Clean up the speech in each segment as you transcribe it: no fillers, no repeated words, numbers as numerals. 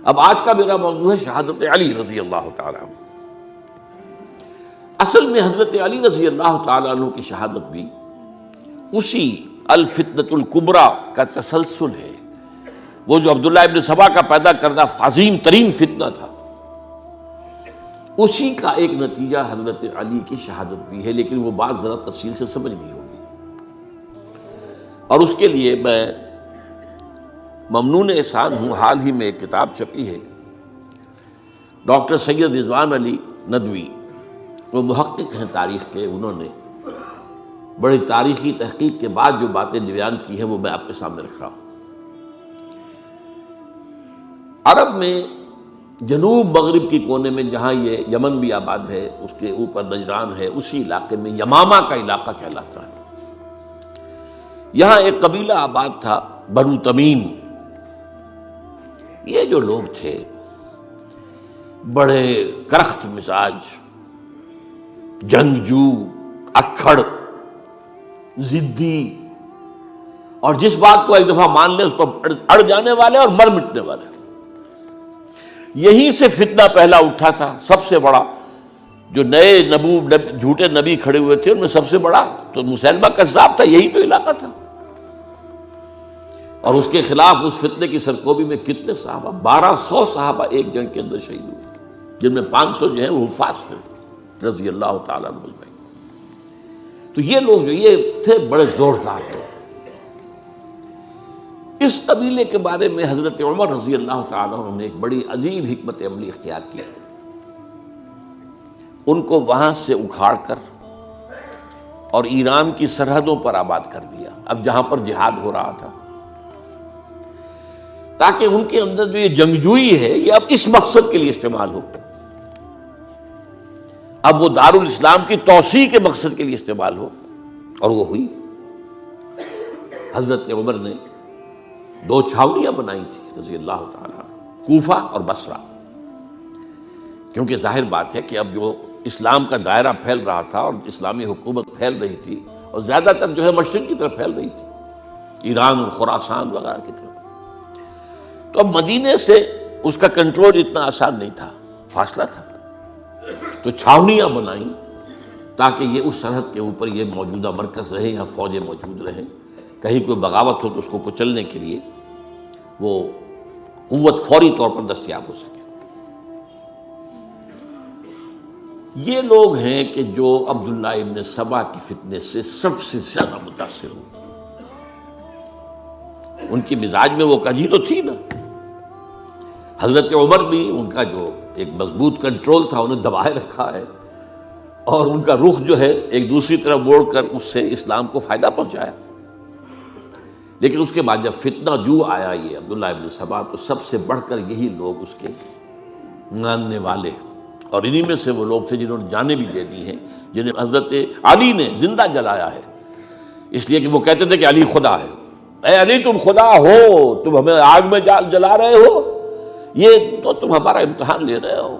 اب آج کا میرا موضوع ہے شہادت علی رضی اللہ تعالیٰ عنہ۔ اصل میں حضرت علی رضی اللہ تعالیٰ عنہ کی شہادت بھی اسی الفتنۃ الکبریٰ کا تسلسل ہے۔ وہ جو عبداللہ ابن سبا کا پیدا کردہ عظیم ترین فتنہ تھا، اسی کا ایک نتیجہ حضرت علی کی شہادت بھی ہے، لیکن وہ بات ذرا تفصیل سے سمجھنی ہوگی۔ اور اس کے لیے میں ممنون احسان ہوں، حال ہی میں ایک کتاب چھپی ہے، ڈاکٹر سید رضوان علی ندوی، وہ محقق ہیں تاریخ کے، انہوں نے بڑی تاریخی تحقیق کے بعد جو باتیں بیان کی ہیں وہ میں آپ کے سامنے رکھ رہا ہوں۔ عرب میں جنوب مغرب کی کونے میں جہاں یہ یمن بھی آباد ہے، اس کے اوپر نجران ہے، اسی علاقے میں یمامہ کا علاقہ کہلاتا ہے۔ یہاں ایک قبیلہ آباد تھا، بنو تمیم۔ یہ جو لوگ تھے بڑے کرخت مزاج، جنگجو، اکھڑ، ضدی، اور جس بات کو ایک دفعہ مان لے اس پر اڑ جانے والے اور مر مٹنے والے۔ یہیں سے فتنہ پہلا اٹھا تھا، سب سے بڑا جو نئے جھوٹے نبی کھڑے ہوئے تھے ان میں سب سے بڑا تو مسیلمہ کذاب تھا، یہی تو علاقہ تھا۔ اور اس کے خلاف اس فتنے کی سرکوبی میں کتنے صحابہ، 1200 صحابہ ایک جنگ کے اندر شہید ہوئے، جن میں 500 جو ہیں وہ حفاظ تھے رضی اللہ تعالیٰ عنہ اجمعین۔ تو یہ لوگ جو یہ تھے بڑے زوردار تھے۔ اس قبیلے کے بارے میں حضرت عمر رضی اللہ تعالیٰ عنہ نے ایک بڑی عجیب حکمت عملی اختیار کی۔ ان کو وہاں سے اکھاڑ کر اور ایران کی سرحدوں پر آباد کر دیا، اب جہاں پر جہاد ہو رہا تھا، تاکہ ان کے اندر جو یہ جنگجوئی ہے یہ اب اس مقصد کے لیے استعمال ہو، اب وہ دارالاسلام کی توسیع کے مقصد کے لیے استعمال ہو، اور وہ ہوئی۔ حضرت عمر نے 2 چھاونیاں بنائی تھی رضی اللہ تعالیٰ، کوفہ اور بصرہ، کیونکہ ظاہر بات ہے کہ اب جو اسلام کا دائرہ پھیل رہا تھا اور اسلامی حکومت پھیل رہی تھی، اور زیادہ تر جو ہے مشرق کی طرف پھیل رہی تھی، ایران اور خراسان وغیرہ کی طرف، تو اب مدینے سے اس کا کنٹرول اتنا آسان نہیں تھا، فاصلہ تھا، تو چھاونیاں بنائیں تاکہ یہ اس سرحد کے اوپر یہ موجودہ مرکز رہے، یہاں فوجیں موجود رہیں، کہیں کوئی بغاوت ہو تو اس کو کچلنے کے لیے وہ قوت فوری طور پر دستیاب ہو سکے۔ یہ لوگ ہیں کہ جو عبداللہ ابن سبا کی فتنے سے سب سے زیادہ متاثر ہوئے۔ ان کی مزاج میں وہ کجی تو تھی نا۔ حضرت عمر بھی ان کا جو ایک مضبوط کنٹرول تھا انہیں دبائے رکھا ہے، اور ان کا رخ جو ہے ایک دوسری طرف موڑ کر اس سے اسلام کو فائدہ پہنچایا۔ لیکن اس کے بعد جب فتنہ جو آیا یہ عبداللہ ابن سبا، تو سب سے بڑھ کر یہی لوگ اس کے ماننے والے، اور انہی میں سے وہ لوگ تھے جنہوں نے جانیں بھی دے دی ہیں، جنہیں حضرت علی نے زندہ جلایا ہے، اس لیے کہ وہ کہتے تھے کہ علی خدا ہے۔ اے علی تم خدا ہو، تم ہمیں آگ میں جلا رہے ہو، یہ تو تم ہمارا امتحان لے رہے ہو۔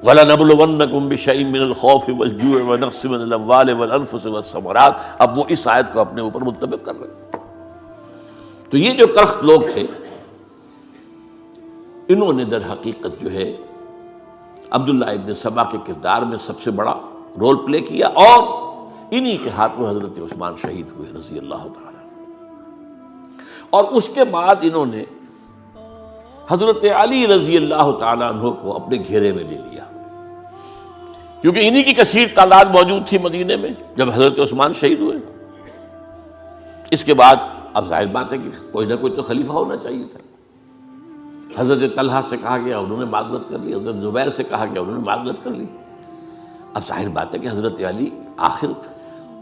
وَلَنَبْلُوَنَّكُمْ بِشَيْءٍ مِّنَ الْخَوْفِ وَالْجُوعِ وَنَقْصٍ مِّنَ الْأَمْوَالِ وَالْأَنفُسِ وَالثَّمَرَاتِ، اب وہ اس آیت کو اپنے اوپر منطبق کر رہے ہیں۔ تو یہ جو کرخت لوگ تھے، انہوں نے در حقیقت جو ہے عبداللہ ابن سبا کے کردار میں سب سے بڑا رول پلے کیا، اور انہی کے ہاتھوں حضرت عثمان شہید ہوئے رضی اللہ تعالیٰ۔ اور اس کے بعد انہوں نے حضرت علی رضی اللہ تعالیٰ عنہ کو اپنے گھیرے میں لے لیا، کیونکہ انہی کی کثیر تعداد موجود تھی مدینے میں جب حضرت عثمان شہید ہوئے۔ اس کے بعد اب ظاہر بات ہے کہ کوئی نہ کوئی تو خلیفہ ہونا چاہیے تھا۔ حضرت طلحہ سے کہا گیا، انہوں نے معذرت کر لی، حضرت زبیر سے کہا گیا، انہوں نے معذرت کر لی۔ اب ظاہر بات ہے کہ حضرت علی آخر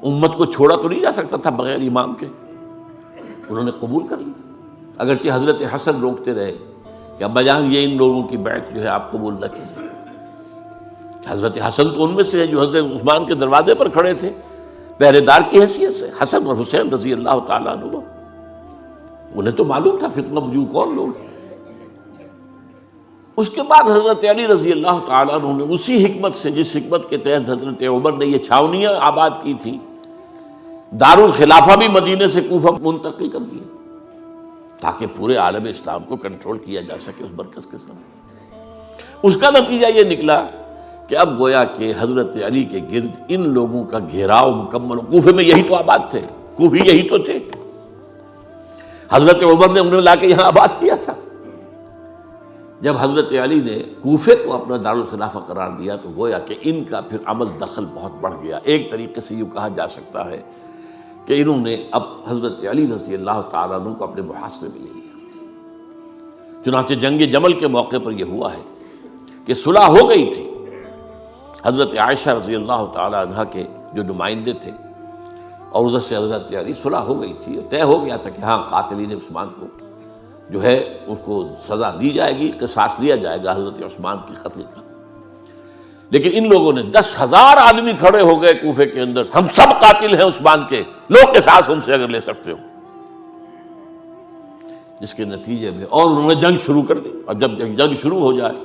امت کو چھوڑا تو نہیں جا سکتا تھا بغیر امام کے، انہوں نے قبول کر لی، اگرچہ حضرت حسن روکتے رہے کہ ابا جان یہ ان لوگوں کی بیعت جو ہے آپ قبول نہ کیجیے۔ حضرت حسن تو ان میں سے ہیں جو حضرت عثمان کے دروازے پر کھڑے تھے پہرے دار کی حیثیت سے، حسن اور حسین رضی اللہ تعالیٰ عنہ، انہیں تو معلوم تھا فتنہ جو کون لوگ ہیں۔ اس کے بعد حضرت علی رضی اللہ تعالیٰ عنہ نے اسی حکمت سے، جس حکمت کے تحت حضرت عمر نے یہ چھاونیاں آباد کی تھی، دارالخلافہ بھی مدینے سے کوفہ منتقل کر دیا، تاکہ پورے عالم اسلام کو کنٹرول کیا جا سکے اس مرکز کے ساتھ۔ اس کا نتیجہ یہ نکلا کہ اب گویا کہ حضرت علی کے گرد ان لوگوں کا گھیراؤ مکمل، کوفے میں یہی تو آباد تھے، کوفی یہی تو تھے، حضرت عمر نے انہیں لا کے یہاں آباد کیا تھا۔ جب حضرت علی نے کوفے کو اپنا دارالخلافہ قرار دیا تو گویا کہ ان کا پھر عمل دخل بہت بڑھ گیا۔ ایک طریقے سے یوں کہا جا سکتا ہے کہ انہوں نے اب حضرت علی رضی اللہ تعالیٰ عنہ کو اپنے محاصرے میں لے لیا۔ چنانچہ جنگ جمل کے موقع پر یہ ہوا ہے کہ صلح ہو گئی تھی، حضرت عائشہ رضی اللہ تعالیٰ عنہ کے جو نمائندے تھے اور ادھر سے حضرت علی، صلح ہو گئی تھی، طے ہو گیا تھا کہ ہاں قاتلین عثمان کو جو ہے ان کو سزا دی جائے گی، قصاص لیا جائے گا حضرت عثمان کی قتل کا۔ لیکن ان لوگوں نے 10,000 آدمی کھڑے ہو گئے کوفے کے اندر، ہم سب قاتل ہیں عثمان کے، لوگ قصاص ہم سے اگر لے سکتے ہو، جس کے نتیجے میں اور انہوں نے جنگ شروع کر دی۔ اور جب جنگ شروع ہو جائے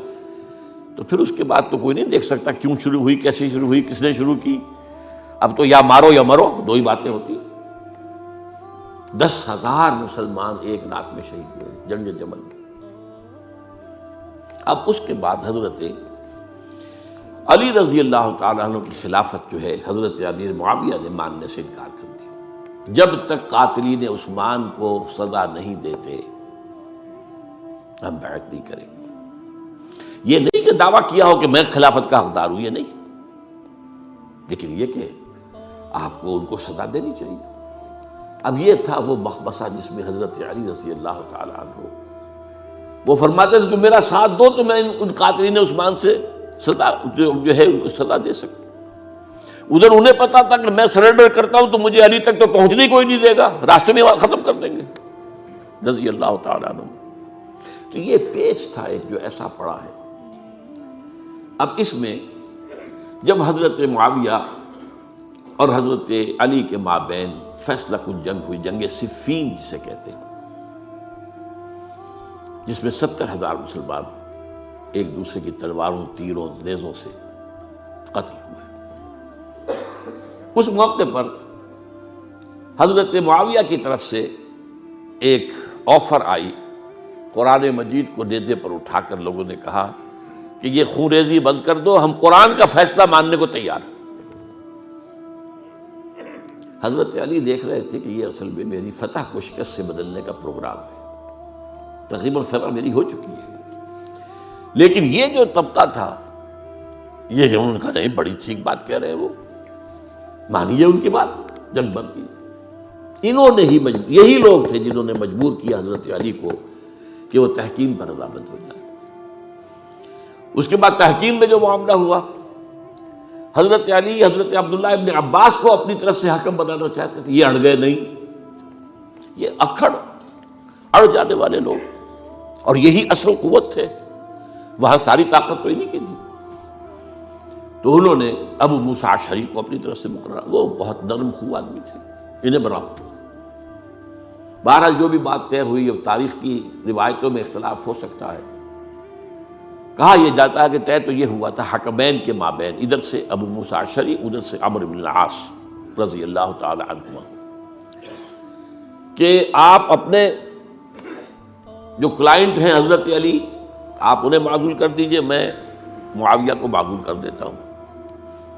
تو پھر اس کے بعد تو کوئی نہیں دیکھ سکتا کیوں شروع ہوئی، کیسے شروع ہوئی، کس نے شروع کی۔ اب تو یا مارو یا مرو، دو ہی باتیں ہوتی ہیں۔ 10,000 مسلمان ایک رات میں شہید ہوئے جنگ جمل میں۔ اب اس کے بعد حضرت علی رضی اللہ تعالیٰ عنہ کی خلافت جو ہے حضرت امیر معاویہ نے ماننے سے انکار کر دیا۔ جب تک قاتلین عثمان کو سزا نہیں دیتے ہم بیعت نہیں کریں گے۔ یہ نہیں کہ دعویٰ کیا ہو کہ میں خلافت کا حقدار ہوں، یہ نہیں، لیکن یہ کہ آپ کو ان کو سزا دینی چاہیے۔ اب یہ تھا وہ مخمصہ جس میں حضرت علی رضی اللہ تعالیٰ عنہ وہ فرماتے تھے تو میرا ساتھ دو تو میں ان قاتلین عثمان سے سزا جو ہے ان کو سزا دے سکوں۔ ادھر انہیں پتا تھا کہ میں سرنڈر کرتا ہوں تو مجھے علی تک تو پہنچنے کوئی نہیں دے گا، راستے میں ختم کر دیں گے رضی اللہ تعالیٰ عنہ۔ تو یہ پیچ تھا ایک جو ایسا پڑا ہے۔ اب اس میں جب حضرت معاویہ اور حضرت علی کے مابین فیصلہ کن جنگ ہوئی، جنگ صفین جسے کہتے ہیں، جس میں 70,000 مسلمان ایک دوسرے کی تلواروں، تیروں، نیزوں سے قتل ہوئے۔ اس موقع پر حضرت معاویہ کی طرف سے ایک آفر آئی، قرآن مجید کو نیزے پر اٹھا کر لوگوں نے کہا کہ یہ خون ریزی بند کر دو، ہم قرآن کا فیصلہ ماننے کو تیار ہیں۔ حضرت علی دیکھ رہے تھے کہ یہ اصل میں میری فتح کو شکست سے بدلنے کا پروگرام ہے، تقریباً فتح میری ہو چکی ہے، لیکن یہ جو طبقہ تھا یہ انہوں نے کہا نہیں بڑی ٹھیک بات کہہ رہے ہیں، وہ مانیے ان کی بات، جنگ بند کی۔ انہوں نے ہی یہی لوگ تھے جنہوں نے مجبور کیا حضرت علی کو کہ وہ تحکیم پر رضامند ہو جائے۔ اس کے بعد تحکیم میں جو معاملہ ہوا، حضرت علی حضرت عبداللہ ابن عباس کو اپنی طرف سے حکم بنانا چاہتے تھے، یہ اڑ گئے نہیں۔ یہ اڑ جانے والے لوگ، اور یہی اصل قوت تھے، وہاں ساری طاقت تو انہیں کی تھی۔ تو انہوں نے ابو موسیٰ اشعری کو اپنی طرف سے مقررہ، وہ بہت نرم خو آدمی تھے، انہیں بناؤ۔ بہرحال جو بھی بات طے ہوئی، اب تاریخ کی روایتوں میں اختلاف ہو سکتا ہے، کہا یہ جاتا ہے کہ طے تو یہ ہوا تھا حکمین کے مابین، ادھر سے ابو موسیٰ اشعری، ادھر سے عمرو بن العاص رضی اللہ تعالی عنہما، کہ آپ اپنے جو کلائنٹ ہیں حضرت علی آپ انہیں معزول کر دیجئے، میں معاویہ کو معزول کر دیتا ہوں،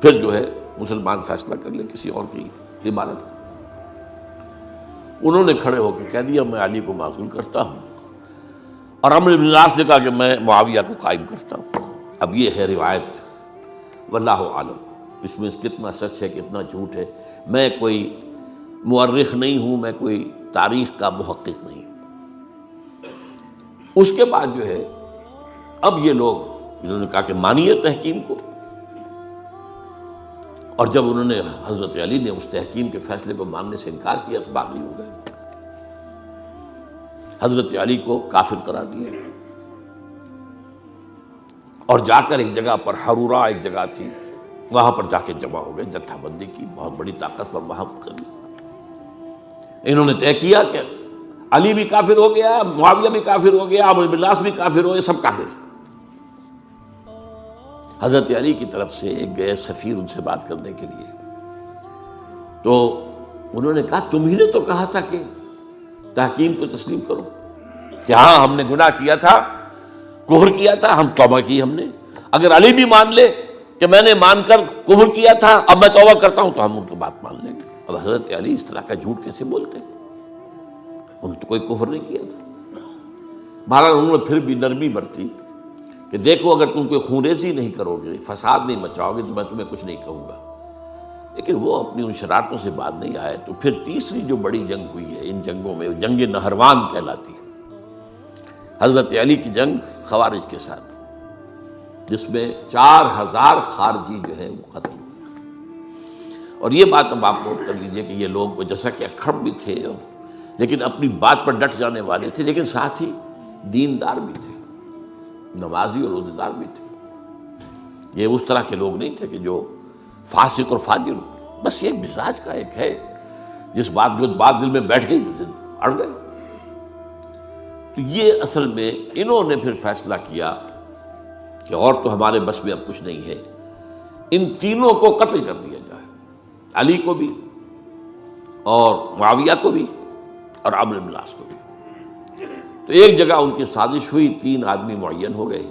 پھر جو ہے مسلمان فیصلہ کر لیں کسی اور کی عبادت۔ انہوں نے کھڑے ہو کے کہہ دیا میں علی کو معزول کرتا ہوں، اور عمرو بن العاص نے کہا کہ میں معاویہ کو قائم کرتا ہوں۔ اب یہ ہے روایت، واللہ عالم اس میں کتنا سچ ہے کتنا جھوٹ ہے، میں کوئی مورخ نہیں ہوں، میں کوئی تاریخ کا محقق نہیں ہوں۔ اس کے بعد جو ہے اب یہ لوگ انہوں نے کہا کہ مانیے تحکیم کو، اور جب انہوں نے حضرت علی نے اس تحکیم کے فیصلے کو ماننے سے انکار کیا تو باغی ہو گئے، حضرت علی کو کافر قرار دیا، اور جا کر ایک جگہ پر حرورہ ایک جگہ تھی وہاں پر جا کے جمع ہو گئے، جتھا بندی کی، بہت بڑی طاقت پر وہاں کری۔ انہوں نے طے کیا کہ علی بھی کافر ہو گیا، معاویہ بھی کافر ہو گیا، عمرو بن العاص بھی کافر ہو گئے، سب کافر ہیں۔ حضرت علی کی طرف سے ایک گئے سفیر ان سے بات کرنے کے لیے، تو انہوں نے کہا تم ہی نے تو کہا تھا کہ تحکیم کو تسلیم کرو، کہ ہاں ہم نے گناہ کیا تھا، کفر کیا تھا، ہم توبہ کی ہم نے. اگر علی بھی مان لے کہ میں نے مان کر کفر کیا تھا اب میں توبہ کرتا ہوں تو ہم ان کی بات مان لیں گے. اب حضرت علی اس طرح کا جھوٹ کیسے بولتے؟ انہوں نے تو کوئی کفر نہیں کیا تھا. بہرحال انہوں نے پھر بھی نرمی برتی کہ دیکھو اگر تم کوئی خونریزی نہیں کرو گے، فساد نہیں مچاؤ گے تو میں تمہیں کچھ نہیں کہوں گا. لیکن وہ اپنی ان شرارتوں سے بعد نہیں آئے. تو پھر تیسری جو بڑی جنگ ہوئی ہے ان جنگوں میں، جنگ نہروان کہلاتی ہے، حضرت علی کی جنگ خوارج کے ساتھ، جس میں 4000 خارجی جو ہیں وہ قتل ہوئے. اور یہ بات اب آپ نوٹ کر لیجئے کہ یہ لوگ جیسا کہ اکھڑ بھی تھے لیکن اپنی بات پر ڈٹ جانے والے تھے، لیکن ساتھ ہی دیندار بھی تھے، نمازی اور روزہ دار بھی تھے. یہ اس طرح کے لوگ نہیں تھے کہ جو فاسق اور فاجر ہو. بس یہ مزاج کا ایک ہے، جو بات دل میں بیٹھ گئی اڑ گئے. تو یہ اصل میں انہوں نے پھر فیصلہ کیا کہ اور تو ہمارے بس میں اب کچھ نہیں ہے، ان تینوں کو قتل کر دیا جائے، علی کو بھی اور معاویہ کو بھی اور عمرو بن العاص کو بھی. تو ایک جگہ ان کی سازش ہوئی، 3 آدمی معین ہو گئے،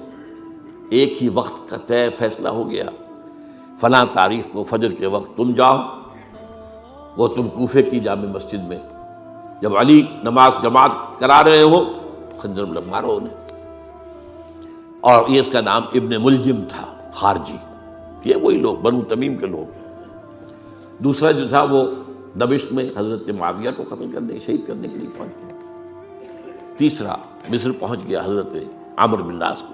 ایک ہی وقت کا طے فیصلہ ہو گیا، فلاں تاریخ کو فجر کے وقت تم جاؤ، وہ تم کوفے کی جامع مسجد میں، جب علی نماز جماعت کرا رہے ہو خنجر مارو انہیں. اور یہ اس کا نام ابن ملجم تھا، خارجی. یہ وہی لوگ بنو تمیم کے لوگ. دوسرا جو تھا وہ دمشق میں حضرت معاویہ کو قتل کرنے، شہید کرنے کے لیے پہنچ گیا. تیسرا مصر پہنچ گیا حضرت عمرو بن العاص کو.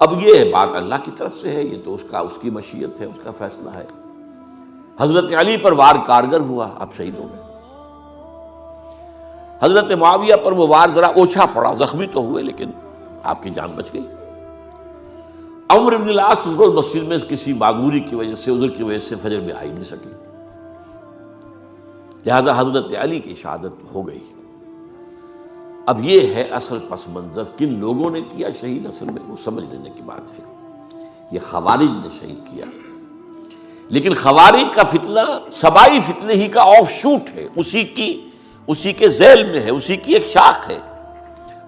اب یہ بات اللہ کی طرف سے ہے، یہ تو اس کی مشیت ہے، اس کا فیصلہ ہے. حضرت علی پر وار کارگر ہوا، اب شہید ہو گئے. حضرت معاویہ پر وہ وار ذرا اوچھا پڑا، زخمی تو ہوئے لیکن آپ کی جان بچ گئی. عمرو بن العاص اس روز مسجد میں کسی معذوری کی وجہ سے، عذر کی وجہ سے فجر میں آئی نہیں سکی، لہذا حضرت علی کی شہادت ہو گئی. اب یہ ہے اصل پس منظر، کن لوگوں نے کیا شہید، اصل میں وہ سمجھ لینے کی بات ہے. یہ خوارج نے شہید کیا، لیکن خوارج کا فتنہ سبائی فتنے ہی کا آف شوٹ ہے، اسی کے ذیل میں ہے، اسی کی ایک شاخ ہے،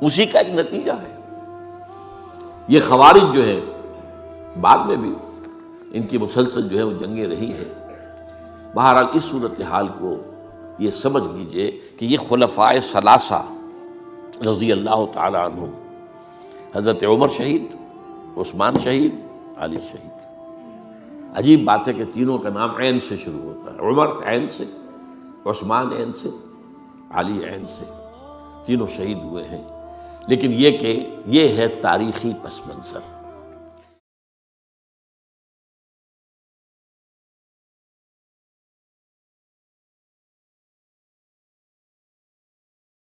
اسی کا ایک نتیجہ ہے. یہ خوارج جو ہے بعد میں بھی ان کی مسلسل جو ہے وہ جنگیں رہی ہیں. بہرحال اس صورتحال کو یہ سمجھ لیجئے کہ یہ خلفائے ثلاثہ رضی اللہ تعالی عنہ، حضرت عمر شہید، عثمان شہید، علی شہید. عجیب بات ہے کہ تینوں کا نام عین سے شروع ہوتا ہے، عمر عین سے، عثمان عین سے، علی عین سے. تینوں شہید ہوئے ہیں. لیکن یہ کہ یہ ہے تاریخی پس منظر.